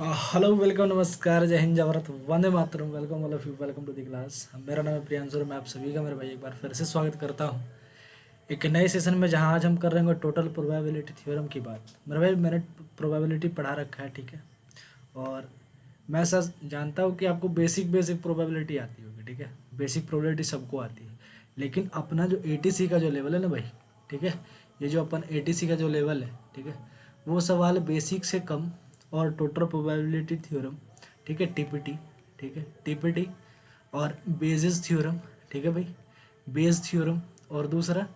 Hello welcome नमस्कार जय हिंद जय भारत वंदे मातरम। Welcome all of you, welcome to the class. मेरा नाम है प्रियांशु और मैं आप सभी का मेरे भाई एक बार फिर से स्वागत करता हूँ एक नए सेशन में, जहाँ आज हम कर रहे हैं टोटल प्रोबेबिलिटी थ्योरम की बात। मेरे भाई मैंने प्रोबेबिलिटी पढ़ा रखा है, ठीक है, और मैं सच जानता हूँ कि आपको बेसिक बेसिक प्रोबेबिलिटी आती होगी, ठीक है। बेसिक प्रोबेबिलिटी सबको आती है, लेकिन अपना जो एटीसी का जो लेवल है ना भाई, ठीक है, ये जो अपन एटीसी का जो लेवल है, ठीक है, वो सवाल बेसिक से कम और टोटल प्रोबेबिलिटी थ्योरम, ठीक है, टीपीटी, ठीक है, टीपीटी और बेसिस थ्योरम, ठीक है भाई, बेस थ्योरम, और दूसरा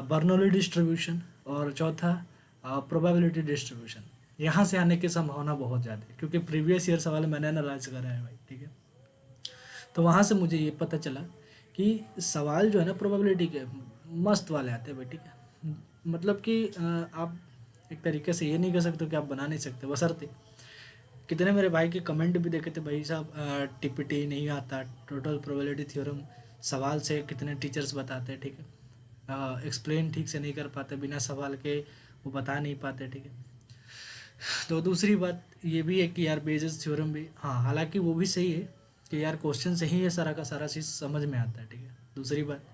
बर्नौली डिस्ट्रीब्यूशन, और चौथा प्रोबेबिलिटी डिस्ट्रीब्यूशन। यहाँ से आने की संभावना बहुत ज़्यादा है, क्योंकि प्रीवियस ईयर सवाल मैंने एनालाइज करा है भाई, ठीक है। तो वहाँ से मुझे ये पता चला कि सवाल जो है ना प्रोबेबिलिटी के मस्त वाले आते हैं भाई, ठीक है। मतलब कि आप एक तरीके से ये नहीं कह सकते कि आप बना नहीं सकते, बशर्ते कितने मेरे भाई के कमेंट भी देखे थे, भाई साहब टीपीटी नहीं आता, टोटल प्रोबेबिलिटी थ्योरम सवाल से कितने टीचर्स बताते हैं, ठीक है, एक्सप्लेन ठीक से नहीं कर पाते, बिना सवाल के वो बता नहीं पाते, ठीक है। तो दूसरी बात ये भी है कि यार बेसिस थ्योरम भी, हाँ, हालांकि वो भी सही है कि यार क्वेश्चन से ही ये सारा का सारा चीज़ समझ में आता है, ठीक है। दूसरी बात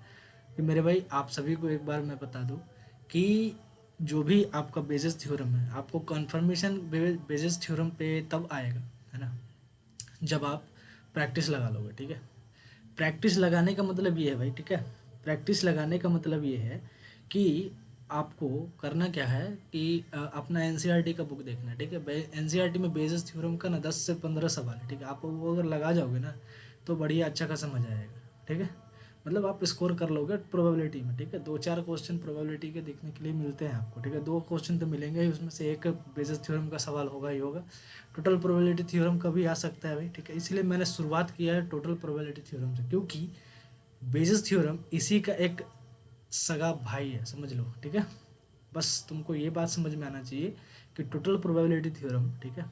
कि मेरे भाई आप सभी को एक बार मैं बता दूं कि जो भी आपका बेसिस थ्योरम है, आपको कन्फर्मेशन बेसिस थ्योरम पे तब आएगा, है ना, जब आप प्रैक्टिस लगा लोगे, ठीक है। प्रैक्टिस लगाने का मतलब ये है भाई, ठीक है, प्रैक्टिस लगाने का मतलब ये है कि आपको करना क्या है कि अपना एनसीईआरटी का बुक देखना है, ठीक है। एनसीईआरटी में बेसिस थ्योरम का ना 10 से 15 सवाल है, ठीक है। आप वो अगर लगा जाओगे ना तो बढ़िया अच्छा खासा मजा आएगा, ठीक है। मतलब आप स्कोर कर लोगे प्रोबेबिलिटी में, ठीक है। 2-4 क्वेश्चन प्रोबेबिलिटी के देखने के लिए मिलते हैं आपको, ठीक है। 2 क्वेश्चन तो मिलेंगे ही, उसमें से एक बेसिस थ्योरम का सवाल होगा ही होगा। टोटल प्रोबेबिलिटी थ्योरम का भी आ सकता है भाई, ठीक है। इसलिए मैंने शुरुआत किया है टोटल प्रोबेबिलिटी थ्योरम से, क्योंकि बेसिस थ्योरम इसी का एक सगा भाई है, समझ लो, ठीक है। बस तुमको ये बात समझ में आना चाहिए कि टोटल प्रोबेबिलिटी थ्योरम, ठीक है,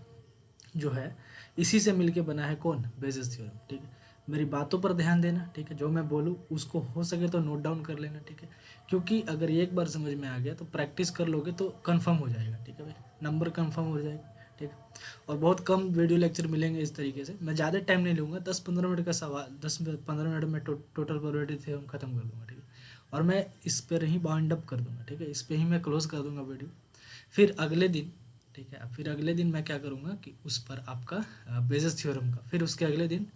जो है इसी से मिलके बना है कौन, बेसिस थ्योरम, ठीक है। मेरी बातों पर ध्यान देना, ठीक है, जो मैं बोलूँ उसको हो सके तो नोट डाउन कर लेना, ठीक है। क्योंकि अगर एक बार समझ में आ गया तो प्रैक्टिस कर लोगे तो कंफर्म हो जाएगा, ठीक है भाई, नंबर कंफर्म हो जाएगा, ठीक है। और बहुत कम वीडियो लेक्चर मिलेंगे इस तरीके से, मैं ज़्यादा टाइम नहीं लूँगा, 10-15 मिनट का सवाल, 10-15 मिनट में टोटल प्रोबेबिलिटी थ्योरम खत्म कर दूँगा, ठीक है। और मैं इस पर ही बाउंड अप कर दूँगा, ठीक है, इस पर ही मैं क्लोज कर दूँगा वीडियो। फिर अगले दिन, ठीक है, फिर अगले दिन मैं क्या करूँगा कि उस पर आपका बेसिस थ्योरम का, फिर उसके अगले दिन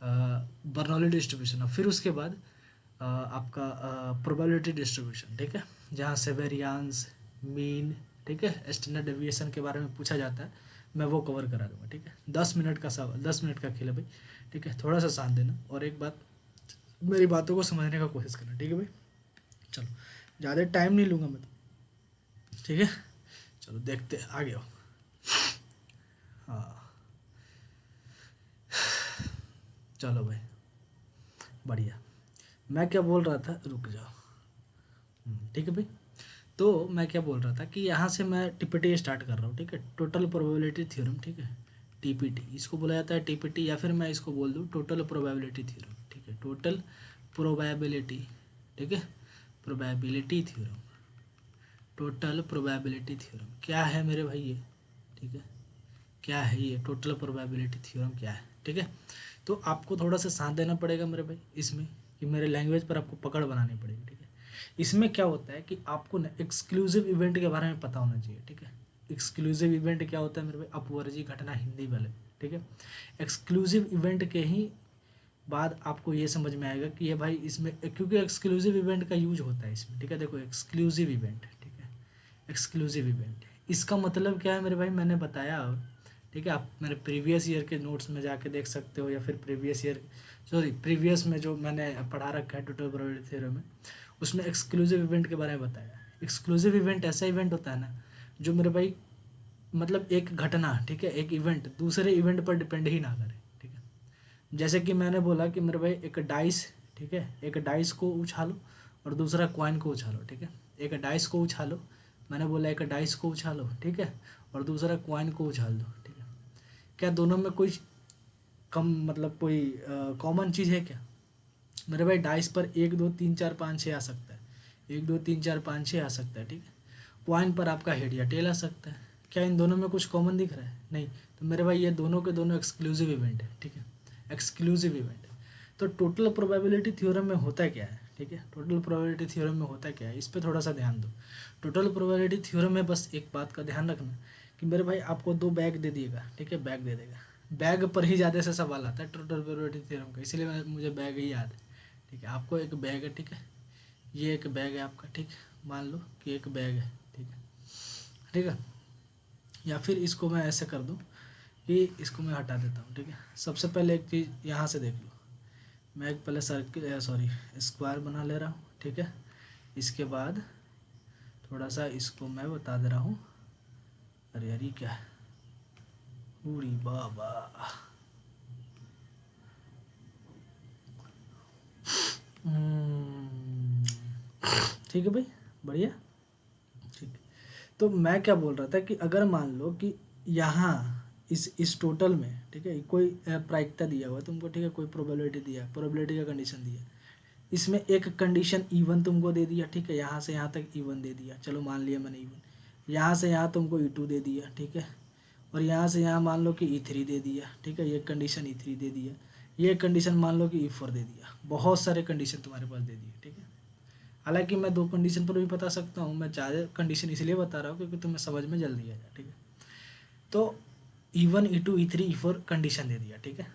बर्नौली डिस्ट्रीब्यूशन, और फिर उसके बाद आपका प्रोबेबिलिटी डिस्ट्रीब्यूशन, ठीक है, जहाँ से वेरियांस, मीन, ठीक है, स्टैंडर्ड डेविएशन के बारे में पूछा जाता है, मैं वो कवर करा दूँगा, ठीक है। 10 मिनट का सवाल, 10 मिनट का खेल है भाई, ठीक है। थोड़ा सा साथ देना और एक बात, मेरी बातों को समझने का कोशिश करना, ठीक है भाई। चलो, ज़्यादा टाइम नहीं लूँगा मैं तो, ठीक है। चलो देखते हैं, आगे आओ। हाँ, चलो भाई, बढ़िया। मैं क्या बोल रहा था, रुक जाओ। ठीक है भाई। तो मैं क्या बोल रहा था कि यहाँ से मैं टीपीटी स्टार्ट कर रहा हूँ, ठीक है, टोटल प्रोबेबिलिटी थ्योरम, ठीक है। टीपीटी इसको बोला जाता है, टीपीटी, या फिर मैं इसको बोल दूँ टोटल प्रोबेबिलिटी थ्योरम, ठीक है, टोटल प्रोबेबिलिटी, ठीक है, probability theorem, total probability theorem क्या है मेरे भाई ये, ठीक है, क्या है ये टोटल प्रोबेबिलिटी थ्योरम क्या है, ठीक है। तो आपको थोड़ा सा साथ देना पड़ेगा मेरे भाई इसमें, कि मेरे लैंग्वेज पर आपको पकड़ बनानी पड़ेगी, ठीक है। इसमें क्या होता है कि आपको ना एक्सक्लूसिव इवेंट के बारे में पता होना चाहिए, ठीक है। एक्सक्लूसिव इवेंट क्या होता है मेरे भाई, अपवर्जी घटना हिंदी वाले, ठीक है। एक्सक्लूसिव इवेंट के ही बाद आपको ये समझ में आएगा कि ये भाई इसमें, क्योंकि एक्सक्लूसिव इवेंट का यूज होता है इसमें, ठीक है। देखो एक्सक्लूसिव इवेंट, ठीक है, एक्सक्लूसिव इवेंट, इसका मतलब क्या है मेरे भाई, मैंने बताया, ठीक है। आप मेरे प्रीवियस ईयर के नोट्स में जाके देख सकते हो, या फिर प्रीवियस ईयर, सॉरी, प्रीवियस में जो मैंने पढ़ा रखा है टोटल प्रोबेबिलिटी थ्योरम में, उसमें एक्सक्लूसिव इवेंट के बारे में बताया। एक्सक्लूसिव इवेंट ऐसा इवेंट होता है ना, जो मेरे भाई मतलब एक घटना, ठीक है, एक इवेंट दूसरे इवेंट पर डिपेंड ही ना करे, ठीक है। जैसे कि मैंने बोला कि मेरे भाई एक डाइस, ठीक है, एक डाइस को उछालो और दूसरा कॉइन को उछालो, ठीक है। एक डाइस को उछालो, मैंने बोला एक डाइस को उछालो, ठीक है, और दूसरा कॉइन को उछाल दो, ठीक है। क्या दोनों में कोई कम, मतलब कोई कॉमन चीज़ है क्या मेरे भाई? डाइस पर 1 2 3 4 5 6 आ सकता है, 1 2 3 4 5 6 आ सकता है, ठीक है। कॉइन पर आपका हेड या टेल आ सकता है, क्या इन दोनों में कुछ कॉमन दिख रहा है? नहीं। तो मेरे भाई ये दोनों के दोनों एक्सक्लूसिव इवेंट है, ठीक है, एक्सक्लूसिव इवेंट है। तो टोटल प्रोबेबिलिटी थ्योरम में होता क्या है, ठीक है, टोटल प्रोबेबिलिटी थ्योरम में होता क्या है, इस पर थोड़ा सा ध्यान दो। टोटल प्रोबेबिलिटी थ्योरम में बस एक बात का ध्यान रखना कि मेरे भाई आपको 2 बैग दे दिएगा, ठीक है, बैग दे देगा, बैग पर ही ज़्यादा से सवाल आता है टोटल प्रोबेबिलिटी थ्योरम का, इसलिए मुझे बैग ही याद है, ठीक है। आपको एक बैग है, ठीक है, ये एक बैग है आपका, ठीक, मान लो कि एक बैग है, ठीक है, ठीक है। या फिर इसको मैं ऐसे कर दूं कि इसको मैं हटा देता हूँ, ठीक है। सबसे पहले एक चीज़ यहाँ से देख लो, मैं एक पहले सर्किल सॉरी स्क्वायर बना ले रहा हूँ, ठीक है। इसके बाद थोड़ा सा इसको मैं बता दे रहा हूँ। अरे यार ये क्या है, पूरी बाबा, ठीक है भाई, बढ़िया, ठीक है। तो मैं क्या बोल रहा था कि अगर मान लो कि यहाँ इस टोटल में, ठीक है, कोई प्रायिकता दिया हुआ है तुमको, ठीक है, कोई प्रोबेबिलिटी दिया है, प्रोबेबिलिटी का कंडीशन दिया है, इसमें एक कंडीशन E1 तुमको दे दिया, ठीक है, यहाँ से यहाँ तक E1 दे दिया, चलो मान लिया मैंने E1, यहाँ से यहाँ तुमको E2 दे दिया, ठीक है, और यहाँ से यहाँ मान लो कि E3 दे दिया, ठीक है, ये कंडीशन E3 दे दिया, ये कंडीशन मान लो कि E4 दे दिया, बहुत सारे कंडीशन तुम्हारे पास दे दिए, ठीक है। हालांकि मैं 2 कंडीशन पर भी बता सकता हूँ, मैं ज़्यादा कंडीशन इसलिए बता रहा हूँ क्योंकि तुम्हें समझ में जल्दी आ जाए, ठीक है। तो E1 E2 E3 E4 condition दे दिया, ठीक है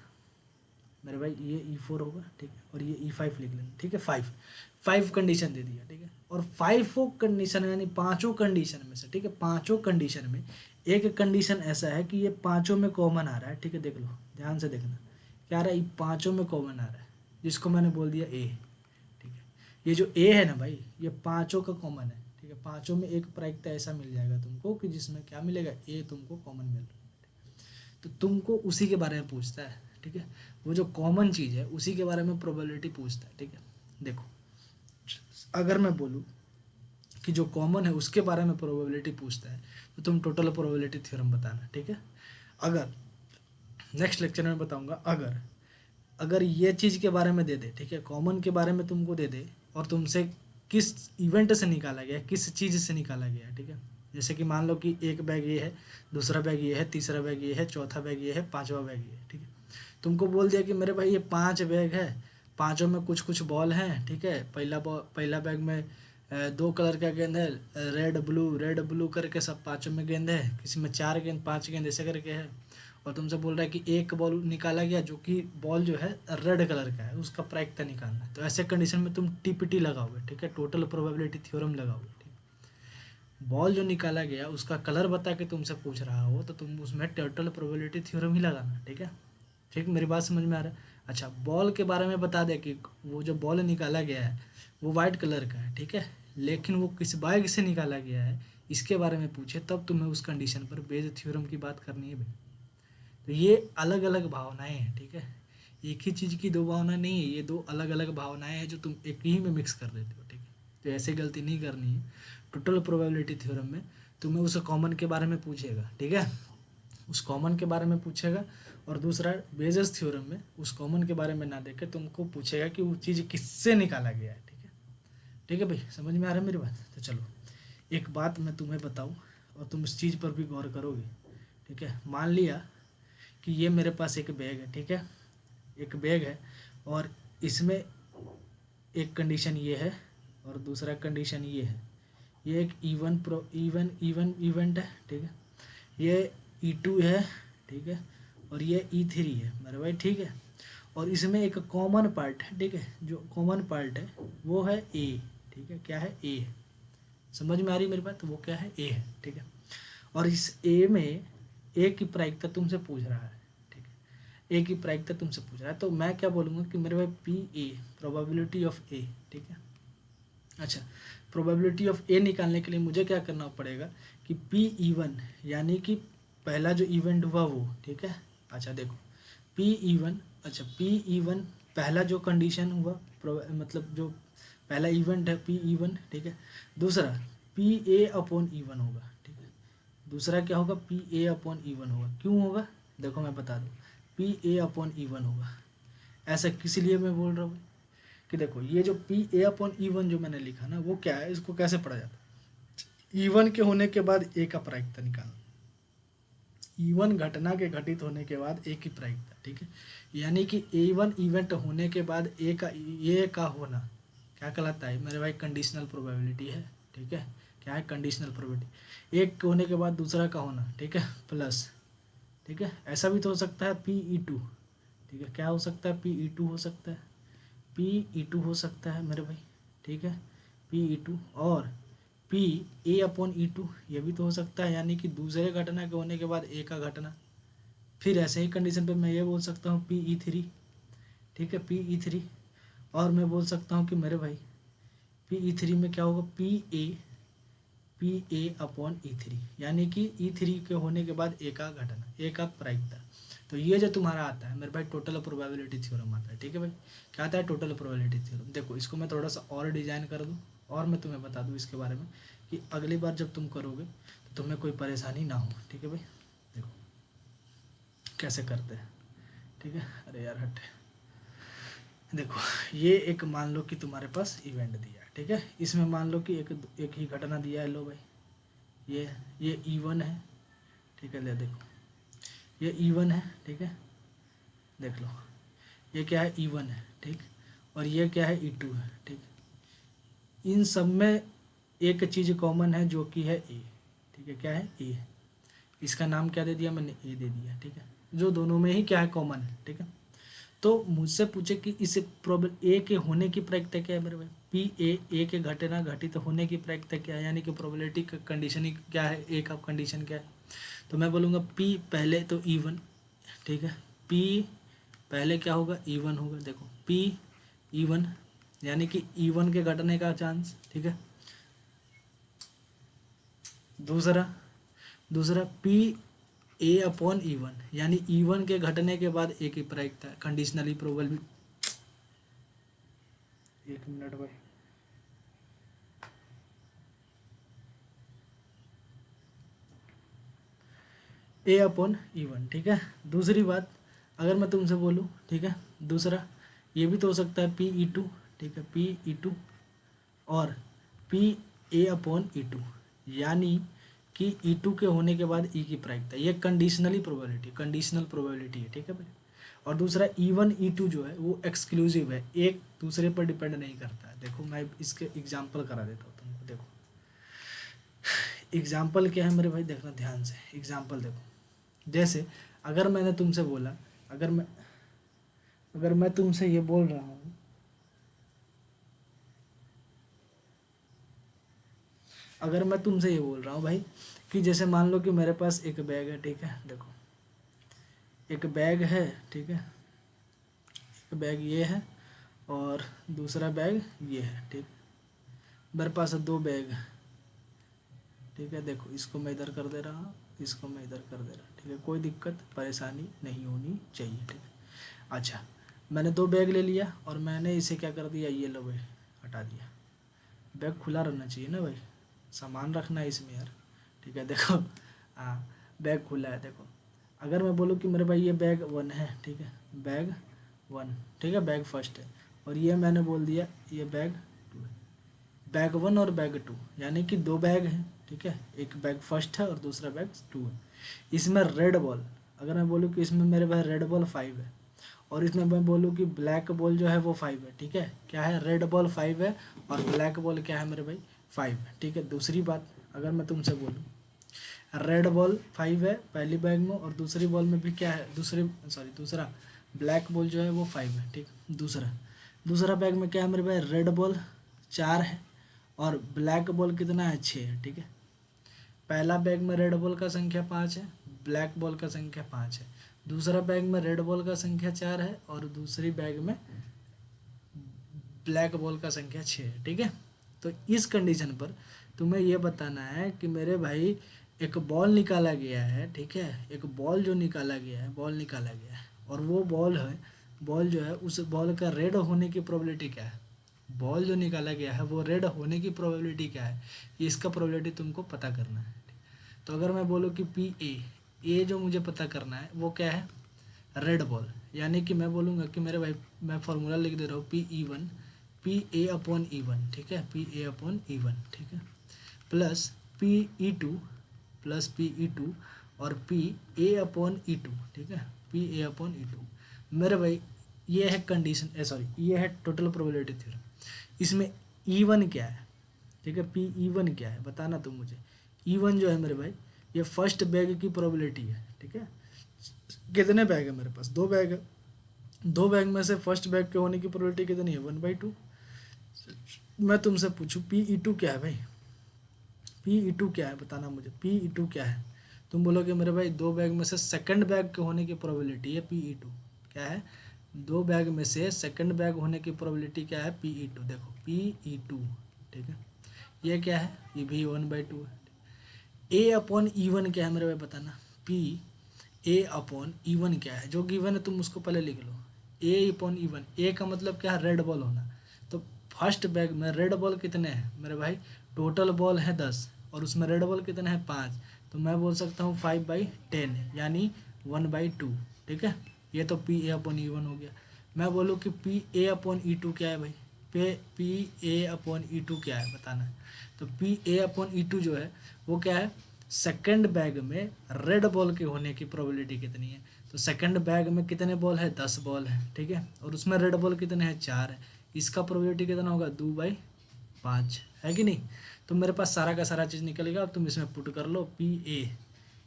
मेरे भाई, ये E4 होगा, ठीक है, और ये E5 लिख लेना, ठीक है, 5 कंडीशन दे दिया, ठीक है। और 5 कंडीशन यानी 5 कंडीशन में से, ठीक है, 5 कंडीशन में एक कंडीशन ऐसा है कि ये 5 में कॉमन आ रहा है, ठीक है, देख लो ध्यान से देखना क्या आ रहा है, ये 5 में कॉमन आ रहा है, जिसको मैंने बोल दिया ए, ठीक है। ये जो ए है ना भाई, ये 5 का कॉमन है, ठीक है, 5 में एक प्रायिकता ऐसा मिल जाएगा तुमको कि जिसमें क्या मिलेगा, ए तुमको कॉमन मिल रहा है, तो तुमको उसी के बारे में पूछता है, ठीक है, वो जो कॉमन चीज़ है उसी के बारे में प्रोबेबिलिटी पूछता है, ठीक है। देखो अगर मैं बोलूँ कि जो कॉमन है उसके बारे में प्रोबेबिलिटी पूछता है तो तुम टोटल प्रोबेबिलिटी थ्योरम बताना, ठीक है। अगर नेक्स्ट लेक्चर में बताऊंगा, अगर अगर ये चीज़ के बारे में दे दे, ठीक है, कॉमन के बारे में तुमको दे दे और तुमसे किस इवेंट से निकाला गया, किस चीज़ से निकाला गया, ठीक है। जैसे कि मान लो कि एक बैग ये है, दूसरा बैग ये है, तीसरा बैग ये है, चौथा बैग ये है, पांचवा बैग ये है, ठीक है। तुमको बोल दिया कि मेरे भाई ये 5 बैग है, पांचों में कुछ कुछ बॉल हैं, ठीक है। पहला बैग में 2 कलर का गेंद है, रेड ब्लू करके सब 5 में गेंद है, किसी में 4 गेंद 5 गेंद ऐसे करके है, और तुमसे बोल रहा है कि एक बॉल निकाला गया जो कि बॉल जो है रेड कलर का है, उसका प्रायिकता निकालना है। तो ऐसे कंडीशन में तुम टीपीटी लगाओगे, ठीक है, टोटल प्रोबेबिलिटी थ्योरम लगाओगे, ठीक। बॉल जो निकाला गया उसका कलर बता के तुमसे पूछ रहा हो तो तुम उसमें टोटल प्रोबेबिलिटी थ्योरम ही लगाना, ठीक है। ठीक, मेरी बात समझ में आ रहा है? अच्छा, बॉल के बारे में बता दे कि वो जो बॉल निकाला गया है वो वाइट कलर का है, ठीक है, लेकिन वो किस बैग से निकाला गया है इसके बारे में पूछे, तब तुम्हें उस कंडीशन पर बेज थ्योरम की बात करनी है भाई। तो ये अलग अलग भावनाएं हैं, ठीक है, एक ही चीज़ की 2 भावना नहीं है, ये 2 अलग अलग भावनाएं हैं जो तुम एक ही में मिक्स कर देते हो, ठीक है। तो ऐसे गलती नहीं करनी है। टोटल प्रोबेबिलिटी थ्योरम में तुम्हें उस कॉमन के बारे में पूछेगा, ठीक है, उस कॉमन के बारे में पूछेगा, और दूसरा बेजस थ्योरम में उस कॉमन के बारे में ना देकर तुमको पूछेगा कि वो चीज़ किससे निकाला गया है, ठीक है। ठीक है भाई, समझ में आ रहा है मेरी बात? तो चलो एक बात मैं तुम्हें बताऊं और तुम उस चीज़ पर भी गौर करोगे, ठीक है। मान लिया कि ये मेरे पास एक बैग है, ठीक है, एक बैग है, और इसमें एक कंडीशन ये है और दूसरा कंडीशन ये है, ये एक इवन इवेंट है, ठीक है, ये E2 है, ठीक है, और ये E3 है मेरे भाई, ठीक है। और इसमें एक कॉमन पार्ट है, ठीक है, जो कॉमन पार्ट है वो है ए, ठीक है, क्या है, ए है। समझ में आ रही मेरी बात? तो वो क्या है, ए है, ठीक है। और इस ए में ए की प्रायिकता तुमसे पूछ रहा है, ठीक है, ए की प्रायिकता तुमसे पूछ रहा है, तो मैं क्या बोलूँगा कि मेरे भाई पी ए, प्रोबेबिलिटी ऑफ ए, ठीक है। अच्छा, प्रोबेबिलिटी ऑफ ए निकालने के लिए मुझे क्या करना पड़ेगा कि P E1 यानी कि पहला जो इवेंट हुआ वो, ठीक है। अच्छा देखो P E1, अच्छा P E1 पहला जो कंडीशन हुआ, मतलब जो पहला इवेंट है P E1, ठीक है। दूसरा PA/E1 होगा, ठीक है। दूसरा क्या होगा, PA/E1 होगा। क्यों होगा, देखो मैं बता दूँ, PA/E1 होगा। ऐसा किस लिए मैं बोल रहा हूँ कि देखो ये जो PA/E1 जो मैंने लिखा ना, वो क्या है, इसको कैसे पढ़ा जाता है, E1 के होने के बाद ए का प्रायिकता निकालना, E1 घटना के घटित होने के बाद ए की प्रायिकता, ठीक है। यानी कि E1 इवेंट होने के बाद ए का होना क्या कहलाता है मेरे भाई, कंडीशनल प्रोबेबिलिटी है, ठीक है। क्या है, कंडीशनल प्रोबेबिलिटी। एक होने के बाद दूसरा का होना, ठीक है, प्लस, ठीक है। ऐसा भी तो हो सकता है PE2, ठीक है। क्या हो सकता है, PE2 हो सकता है, PE2 हो सकता है मेरे भाई, ठीक है, PE2। और PA/E2 ये भी तो हो सकता है, यानी कि दूसरे घटना के होने के बाद ए का घटना। फिर ऐसे ही कंडीशन पे मैं ये बोल सकता हूँ PE3, ठीक है, PE3। और मैं बोल सकता हूँ कि मेरे भाई PE3 में क्या होगा, PA/E3, यानी कि E3 के होने के बाद ए का घटना, ए का प्रायिकता। तो ये जो तुम्हारा आता है मेरे भाई टोटल प्रोबेबिलिटी थ्योरम आता है, ठीक है भाई। क्या आता है, टोटल प्रोबेबिलिटी थ्योरम। देखो इसको मैं थोड़ा सा और डिजाइन कर दूँ और मैं तुम्हें बता दूँ इसके बारे में कि अगली बार जब तुम करोगे तो तुम्हें कोई परेशानी ना हो, ठीक है भाई। देखो कैसे करते हैं, ठीक है। अरे यार हट, देखो ये एक मान लो कि तुम्हारे पास इवेंट दिया है, ठीक है। इसमें मान लो कि एक ही घटना दिया है, लो भाई ये E1 है, ठीक है। ले देखो ये E1 है, ठीक है, देख लो ये क्या है, E1 है, ठीक। और ये क्या है, E2 है, ठीक। इन सब में एक चीज़ कॉमन है जो कि है ए, ठीक है। क्या है, ए। इसका नाम क्या दे दिया मैंने, ए दे दिया, ठीक है। जो दोनों में ही क्या है, कॉमन है, ठीक है। तो मुझसे पूछे कि इस प्रॉब्लम ए के होने की प्रायिकता क्या है मेरे भाई, ए के घटना घटित होने की प्रायिकता क्या है, यानी कि प्रोबेबिलिटी का कंडीशन ही क्या है, ए का कंडीशन क्या है। तो मैं बोलूँगा पी पहले तो E1, ठीक है। पी पहले क्या होगा, E1 होगा। देखो PE1 यानी कि E1 के घटने का चांस, ठीक है। दूसरा दूसरा PA/E1 यानी E1 के घटने के बाद ए की प्रायिकता, कंडीशनली प्रोबेबल। एक मिनट भाई, A/E1, ठीक है। दूसरी बात अगर मैं तुमसे बोलूँ, ठीक है, दूसरा ये भी तो हो सकता है PE2, ठीक है, PE2 और PA/E2, यानी कि E2 के होने के बाद ई की प्रायिकता, ये कंडीशनल प्रोबेबिलिटी है, ठीक है भाई। और दूसरा E1 E2 जो है वो एक्सक्लूसिव है, एक दूसरे पर डिपेंड नहीं करता है। देखो मैं इसके एग्जांपल करा देता हूँ तुमको। देखो एग्जांपल क्या है मेरे भाई, देखना ध्यान से एग्जांपल। देखो जैसे अगर मैंने तुमसे बोला, अगर मैं अगर मैं तुमसे ये बोल रहा हूँ, अगर मैं तुमसे ये बोल रहा हूँ भाई कि जैसे मान लो कि मेरे पास एक बैग है, ठीक है। देखो एक बैग है, ठीक है, एक बैग ये है और दूसरा बैग ये है, ठीक। मेरे पास दो बैग है, ठीक है। देखो इसको मैं इधर कर दे रहा हूँ, इसको मैं इधर कर दे रहा हूँ, ठीक है। कोई दिक्कत परेशानी नहीं होनी चाहिए, ठीक है। अच्छा मैंने दो बैग ले लिया और मैंने इसे क्या कर दिया, ये लो भाई हटा दिया। बैग खुला रहना चाहिए ना भाई, सामान रखना है इसमें यार, ठीक है। देखो हाँ बैग खुला है। देखो अगर मैं बोलूँ कि मेरे भाई ये बैग 1 है, ठीक है, बैग 1, ठीक है, बैग फर्स्ट है। और ये मैंने बोल दिया ये बैग 2 है। बैग 1 और बैग 2 यानी कि दो बैग हैं, ठीक है। एक बैग फर्स्ट है और दूसरा बैग 2 है। इसमें रेड बॉल, अगर मैं बोलूँ कि इसमें मेरे भाई रेड बॉल 5 है और इसमें मैं बोलूँ कि ब्लैक बॉल जो है वो 5 है, ठीक है। क्या है, रेड बॉल 5 है और ब्लैक बॉल क्या है मेरे भाई, 5 है, ठीक है। दूसरी बात अगर मैं तुमसे बोलूँ रेड बॉल 5 है पहली बैग में और दूसरी बॉल में भी क्या है, दूसरा ब्लैक बॉल जो है वो 5 है, ठीक। दूसरा बैग में क्या है मेरे भाई, रेड बॉल 4 है और ब्लैक बॉल कितना है, 6 है, ठीक है। पहला बैग में रेड बॉल का संख्या 5 है, ब्लैक बॉल का संख्या 5 है। दूसरा बैग में रेड बॉल का संख्या 4 है और दूसरी बैग में ब्लैक बॉल का संख्या 6 है, ठीक है। तो इस कंडीशन पर तुम्हें यह बताना है कि मेरे भाई एक बॉल निकाला गया है, ठीक है। एक बॉल जो निकाला गया है, बॉल निकाला गया है और वो बॉल जो है उस बॉल का रेड होने की प्रोबेबिलिटी क्या है, बॉल जो निकाला गया है वो रेड होने की प्रोबेबिलिटी क्या है, ये इसका प्रोबेबिलिटी तुमको पता करना है। तो अगर मैं बोलूँ कि ए जो मुझे पता करना है वो क्या है, रेड बॉल, यानी कि मैं बोलूँगा कि मेरे भाई मैं फार्मूला लिख दे रहा हूँ PE1 PA/E1, ठीक है, PA/E1, ठीक है, प्लस PE2 प्लस PE2 और P A upon E two, ठीक है, P A upon E two. मेरे भाई ये है कंडीशन, सॉरी ये है टोटल प्रोबेबिलिटी थ्योरम। इसमें ई वन क्या है, ठीक है, पी ई वन क्या है बताना तुम मुझे। ई वन जो है मेरे भाई ये फर्स्ट बैग की प्रोबेबिलिटी है, ठीक है। कितने बैग है मेरे पास, 2 बैग है, 2 बैग में से फर्स्ट बैग के होने की प्रोबेबिलिटी कितनी है, 1/2। मैं तुमसे पूछूं पी ई टू क्या है भाई, पी ई टू क्या है बताना मुझे, पी ई टू क्या है। तुम बोलोगे मेरे भाई 2 बैग में से सेकंड बैग के होने की प्रोबेबिलिटी है पी ई टू, क्या है, 2 बैग में से सेकंड बैग होने की प्रोबेबिलिटी क्या है, पी ई टू। देखो पी ई टू, ठीक है, ये क्या है, ये भी 1/2 है। ए अपॉन ई वन क्या है मेरे भाई बताना, P A upon E one क्या है, जो गिवन है तुम उसको पहले लिख लो। ए अपॉन ई वन, ए का मतलब क्या है, रेड बॉल होना। तो फर्स्ट बैग में रेड बॉल कितने हैं मेरे भाई, टोटल बॉल है 10 और उसमें रेड बॉल कितने हैं 5, तो मैं बोल सकता हूँ 5/10 यानी 1/2, ठीक है। ये तो P A upon E one हो गया। मैं बोलूँ कि P A upon E two क्या है भाई, P A upon E two क्या है बताना। तो P A upon E two जो है वो क्या है, सेकंड बैग में रेड बॉल के होने की प्रोबेबिलिटी कितनी है। तो सेकंड बैग में कितने बॉल है, 10 बॉल है, ठीक है, और उसमें रेड बॉल कितने हैं, 4 है। इसका प्रोबेबिलिटी कितना होगा, 2/5 है कि नहीं। तो मेरे पास सारा का सारा चीज़ निकलेगा। अब तुम इसमें पुट कर लो पी ए,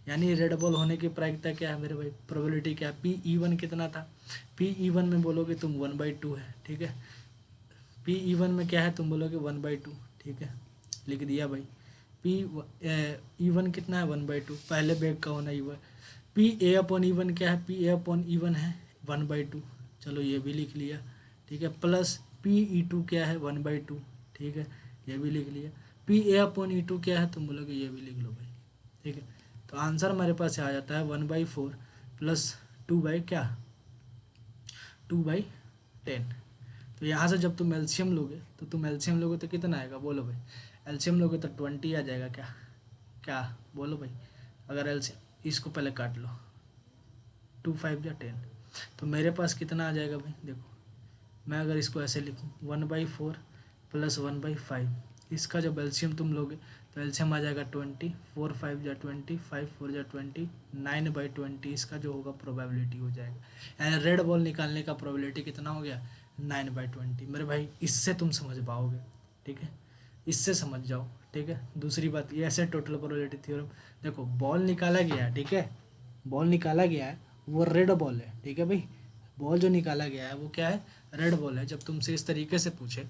यानी रेड बॉल होने की प्रायिकता क्या है मेरे भाई, प्रोबेबिलिटी क्या है, पी ई वन कितना था, पी ई वन में बोलोगे तुम 1/2 है, ठीक है। पी ई वन में क्या है, तुम बोलोगे 1/2, ठीक है, लिख दिया भाई। पी ई वन कितना है, 1/2, पहले बैग का होना E one. P A upon E one क्या है, P A upon E one है 1/2, चलो ये भी लिख लिया, ठीक है। प्लस पी ई टू क्या है, 1/2, ठीक है, ये भी लिख लिया। P A upon E two क्या है, तुम बोलोगे ये भी लिख लो भाई, ठीक है। तो आंसर हमारे पास आ जाता है 1/4 प्लस 2/10। तो यहाँ से जब तुम एलसीएम लोगे तो कितना आएगा बोलो भाई, एलसीएम लोगे तो 20 आ जाएगा, क्या क्या बोलो भाई। अगर एलसीएम इसको पहले काट लो, 2 5 या 10, तो मेरे पास कितना आ जाएगा भाई, देखो मैं अगर इसको ऐसे लिखूँ 1/4 प्लस 1/5, इसका जब एलसीएम तुम लोगे तो एलसीएम आ जाएगा 20, 4 5 या 20, 5 4 या 20, 9/20 इसका जो होगा प्रोबेबिलिटी हो जाएगा। यानी रेड बॉल निकालने का प्रोबेबिलिटी कितना हो गया, 9/20। मेरे भाई इससे तुम समझ पाओगे, ठीक है, इससे समझ जाओ, ठीक है। दूसरी बात ये ऐसे टोटल प्रोबेबिलिटी थ्योरम, देखो बॉल निकाला गया है, ठीक है, बॉल निकाला गया है वो रेड बॉल है, ठीक है भाई, बॉल जो निकाला गया है वो क्या है, रेड बॉल है। जब तुमसे इस तरीके से पूछे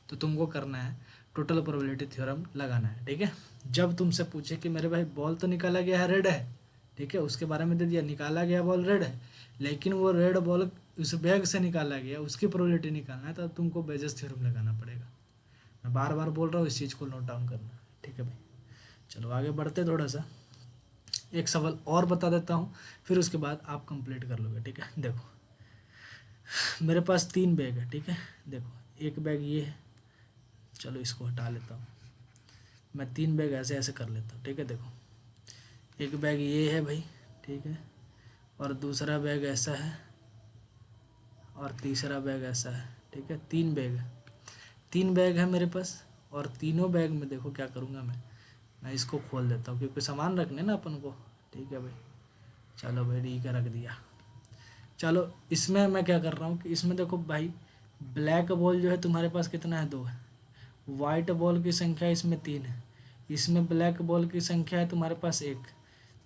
तो तुमको करना है टोटल प्रोबेबिलिटी थ्योरम लगाना है, ठीक है। जब तुमसे पूछे कि मेरे भाई बॉल तो निकाला गया है रेड है, ठीक है, उसके बारे में दे दिया निकाला गया बॉल रेड है, लेकिन वो रेड बॉल उस बैग से निकाला गया उसकी प्रोबेबिलिटी निकालना है, तो तुमको बेजस थ्योरम लगाना पड़ेगा। मैं बार बार बोल रहा हूँ, इस चीज़ को नोट डाउन करना, ठीक है भाई। चलो आगे बढ़ते थोड़ा सा, एक सवाल और बता देता हूँ, फिर उसके बाद आप कंप्लीट कर लोगे, ठीक है। देखो मेरे पास 3 बैग है, ठीक है, देखो एक बैग ये है, चलो इसको हटा लेता हूँ, मैं 3 बैग ऐसे ऐसे कर लेता हूँ, ठीक है। देखो एक बैग ये है भाई, ठीक है, और दूसरा बैग ऐसा है और तीसरा बैग ऐसा है, ठीक है, 3 बैग है, 3 बैग है मेरे पास। और तीनों बैग में देखो क्या करूँगा मैं इसको खोल देता हूँ क्योंकि सामान रखने ना अपन को, ठीक है भाई। चलो भाई ठीक है, रख दिया। चलो इसमें मैं क्या कर रहा हूँ कि इसमें देखो भाई ब्लैक बॉल जो है तुम्हारे पास कितना है, 2 है, वाइट बॉल की संख्या इसमें 3 है, इसमें ब्लैक बॉल की संख्या है तुम्हारे पास 1,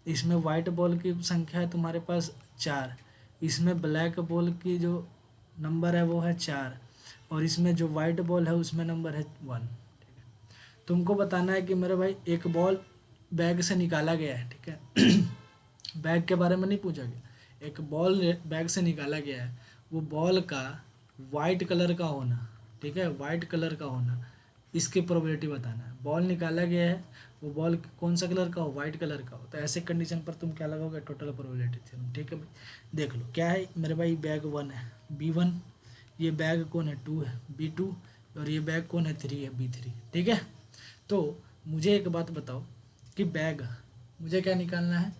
इसमें वाइट बॉल की संख्या है तुम्हारे पास 4, इसमें ब्लैक बॉल की जो नंबर है वो है 4, और इसमें जो वाइट बॉल है उसमें नंबर है 1। तुमको बताना है कि मेरे भाई एक बॉल बैग से निकाला गया है, ठीक है बैग के बारे में नहीं पूछा गया, एक बॉल बैग से निकाला गया है, वो बॉल का वाइट कलर का होना, ठीक है, वाइट कलर का होना, इसकी प्रोबेबिलिटी बताना है। बॉल निकाला गया है, वो बॉल कौन सा कलर का हो, वाइट कलर का हो, तो ऐसे कंडीशन पर तुम क्या लगाओगे, टोटल प्रोबेबिलिटी थ्योरम, ठीक है भाई। देख लो क्या है मेरे भाई, बैग 1 है B1, ये बैग कौन है 2 है B2, और ये बैग कौन है 3 है B3, ठीक है। तो मुझे एक बात बताओ कि बैग मुझे क्या निकालना है,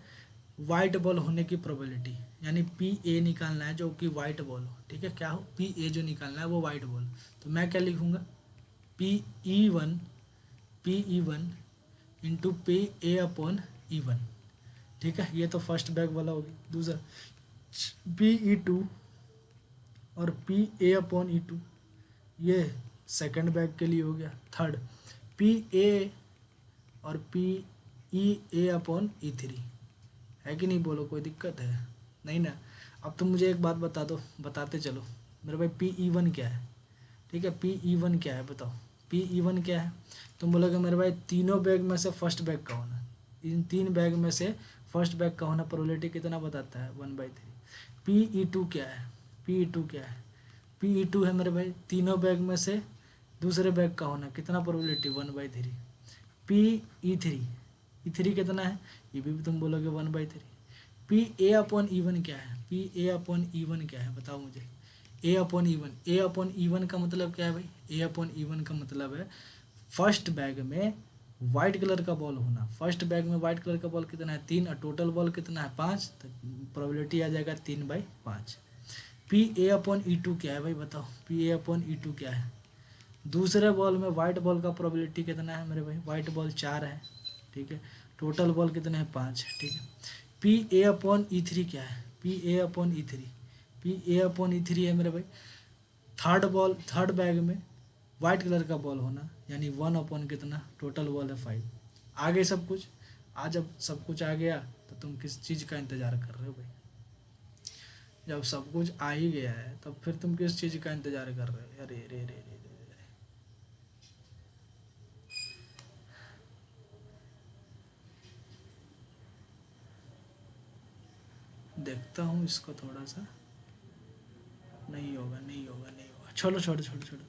वाइट बॉल होने की प्रोबेबिलिटी, यानी पी ए निकालना है जो कि वाइट बॉल हो, ठीक है, क्या हो पी ए जो निकालना है वो वाइट बॉल। तो मैं क्या लिखूँगा, P E one into P A upon E one, ठीक है, ये तो फर्स्ट बैग वाला हो गया। दूसरा PE2 और PA/E2, ये सेकंड बैग के लिए हो गया। थर्ड PA और PE/E3 है कि नहीं, बोलो कोई दिक्कत है नहीं ना। अब तुम मुझे एक बात बता दो, बताते चलो मेरे भाई, PE1 क्या है? ठीक है, PE1 क्या है बताओ, PE1 क्या है? तुम बोलोगे मेरे भाई तीनों बैग में से फर्स्ट बैग का होना, इन तीन बैग में से फर्स्ट बैग का होना प्रोबेबिलिटी कितना बताता है? 1/3। PE2 क्या है? PE2 क्या है? PE2 है मेरे भाई तीनों बैग में से दूसरे बैग का होना, कितना प्रोबेबिलिटी? 1/3। PE3 कितना है? ये भी तुम बोलोगे 1/3। PA/E1 क्या है? PA/E1 क्या है बताओ मुझे? A/E1 का मतलब क्या है भाई? A/E1 का मतलब है फर्स्ट बैग में वाइट कलर का बॉल होना। फर्स्ट बैग में वाइट कलर का बॉल कितना है? 3, और टोटल बॉल कितना है? 5, तो प्रोबेबिलिटी आ जाएगा 3/5। PA/E2 क्या है भाई बताओ? PA/E2 क्या है? दूसरे बॉल में वाइट बॉल का प्रोबेबिलिटी कितना है मेरे भाई? वाइट बॉल 4 है, ठीक है, टोटल बॉल कितने हैं? 5, ठीक है। PA/E3 क्या है? PA/E3 है मेरे भाई थर्ड बैग में वाइट कलर का बॉल होना, यानी 1 कितना? टोटल बॉल है 5। आगे सब कुछ, आज जब सब कुछ आ गया तो तुम किस चीज़ का इंतज़ार कर रहे हो भाई? जब सब कुछ आ ही गया है तब फिर तुम किस चीज़ का इंतज़ार कर रहे हो? अरे रे रे रे रे रे। देखता हूँ इसको थोड़ा सा। नहीं होगा, नहीं होगा, नहीं होगा, छोड़ो छोड़ो छोड़ो छोड़ो।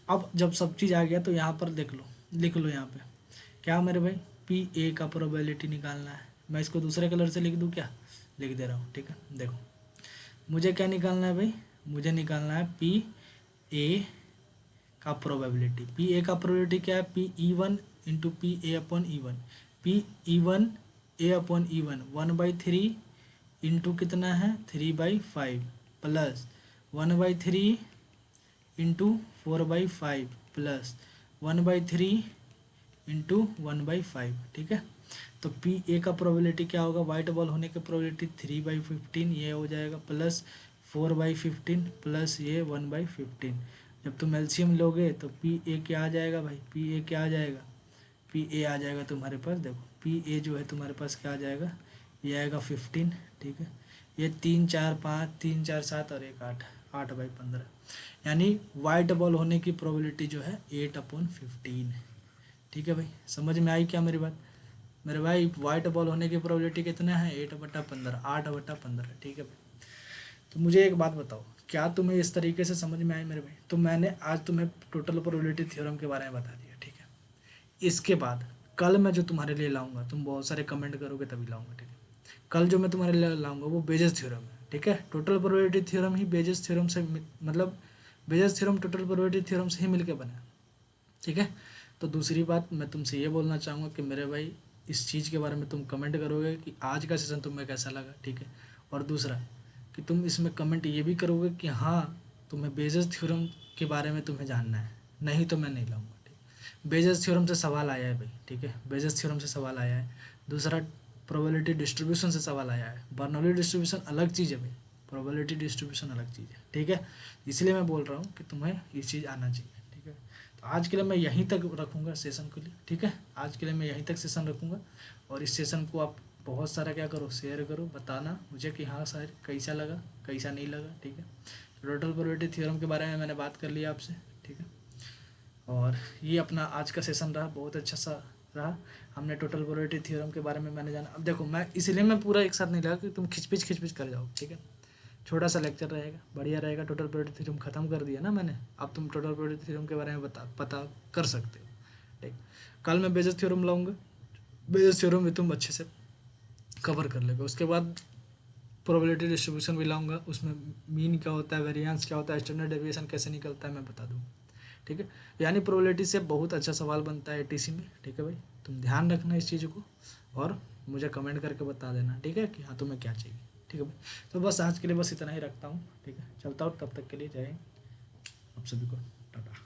अब जब सब चीज़ आ गया तो यहाँ पर देख लो, लिख लो यहाँ पे क्या मेरे भाई? PA का प्रोबेबिलिटी निकालना है। मैं इसको दूसरे कलर से लिख दूँ क्या? लिख दे रहा हूँ, ठीक है। देखो मुझे क्या निकालना है भाई? मुझे निकालना है PA का प्रोबेबिलिटी। PA का प्रोबेबिलिटी क्या है? PE1 into PA/E1। PE1 1/3 into कितना है? 3/5 प्लस 1/3 इंटू 4/5 प्लस 1/3 इंटू 1/5, ठीक है। तो PA का प्रोबेबिलिटी क्या होगा? वाइट बॉल होने की प्रोबेबिलिटी 3/15 ये हो जाएगा, प्लस 4/15 प्लस ये 1/15। जब तुम एलसीएम लोगे तो PA क्या आ जाएगा भाई? PA क्या आ जाएगा? PA आ जाएगा तुम्हारे पास, देखो PA जो है तुम्हारे पास क्या आ जाएगा? ये आएगा 15, ठीक है। ये 3 4 5, 3 4 7 और 1 8, 8/15, यानी वाइट बॉल होने की प्रोबेबिलिटी जो है 8/15। ठीक है भाई, समझ में आई क्या मेरी बात? मेरे भाई वाइट बॉल होने की प्रोबेबिलिटी कितना है? 8/15, 8/15, ठीक है भाई। तो मुझे एक बात बताओ, क्या तुम्हें इस तरीके से समझ में आई मेरे भाई? तो मैंने आज तुम्हें टोटल प्रोबेबिलिटी थ्योरम के बारे में बता दिया, ठीक है। इसके बाद कल मैं जो तुम्हारे लिए लाऊंगा, तुम बहुत सारे कमेंट करोगे तभी लाऊंगा, ठीक है। कल जो मैं तुम्हारे लिए लाऊंगा वो बेजस थ्योरम है, ठीक है। टोटल प्रोबेबिलिटी थ्योरम ही बेजस थ्योरम से मतलब Bezos theorem total probability theorem से ही मिलकर बना, ठीक है। तो दूसरी बात मैं तुमसे ये बोलना चाहूँगा कि मेरे भाई इस चीज़ के बारे में तुम कमेंट करोगे कि आज का सेशन तुम्हें कैसा लगा, ठीक है। और दूसरा कि तुम इसमें कमेंट ये भी करोगे कि हाँ तुम्हें बेजस थ्योरम के बारे में तुम्हें जानना है, नहीं तो मैं नहीं लाऊंगा, ठीक। बेजस थ्योरम से सवाल आया है भाई, ठीक है, बेजस थ्योरम से सवाल आया है। दूसरा प्रोबेबिलिटी डिस्ट्रीब्यूशन से सवाल आया है। बर्नौली डिस्ट्रीब्यूशन अलग चीज़ है भाई, प्रोबेबिलिटी डिस्ट्रीब्यूशन अलग चीज़ है, ठीक है। इसलिए मैं बोल रहा हूँ कि तुम्हें ये चीज़ आना चाहिए, ठीक है। तो आज के लिए मैं यहीं तक रखूँगा सेशन के लिए, ठीक है। आज के लिए मैं यहीं तक सेशन रखूँगा, और इस सेशन को आप बहुत सारा क्या करो, शेयर करो, बताना मुझे कि हाँ सर कैसा लगा, कैसा नहीं लगा, ठीक है। टोटल प्रोबेबिलिटी थ्योरम के बारे में मैंने बात कर लिया आपसे, ठीक है। और ये अपना आज का सेशन रहा, बहुत अच्छा सा रहा। हमने टोटल प्रोबेबिलिटी थ्योरम के बारे में मैंने जाना। अब देखो मैं इसलिए मैं पूरा एक साथ नहीं लगा कि तुम खिचपिच कर जाओ, ठीक है। छोटा सा लेक्चर रहेगा, बढ़िया रहेगा। टोटल प्रोबेबिलिटी थ्योरम खत्म कर दिया ना मैंने, अब तुम टोटल प्रोबेबिलिटी थ्योरम के बारे में पता कर सकते हो, ठीक। कल मैं बेजस थ्योरम लाऊंगा, बेजस थ्योरम भी तुम अच्छे से कवर कर लेगा। उसके बाद प्रोबेबिलिटी डिस्ट्रीब्यूशन भी लाऊंगा, उसमें मीन क्या होता है, वेरिएंस क्या होता है, स्टैंडर्ड डेविएशन कैसे निकलता है मैं बता दूँ, ठीक है। यानी प्रोबेबिलिटी से बहुत अच्छा सवाल बनता है एटीसी में, ठीक है भाई। तुम ध्यान रखना इस चीज़ को और मुझे कमेंट करके बता देना, ठीक है, कि हाँ तुम्हें क्या चाहिए, ठीक है भाई। तो बस आज के लिए बस इतना ही रखता हूँ, ठीक है, चलता हूँ, तब तक के लिए जय हिंद आप सभी को, टाटा।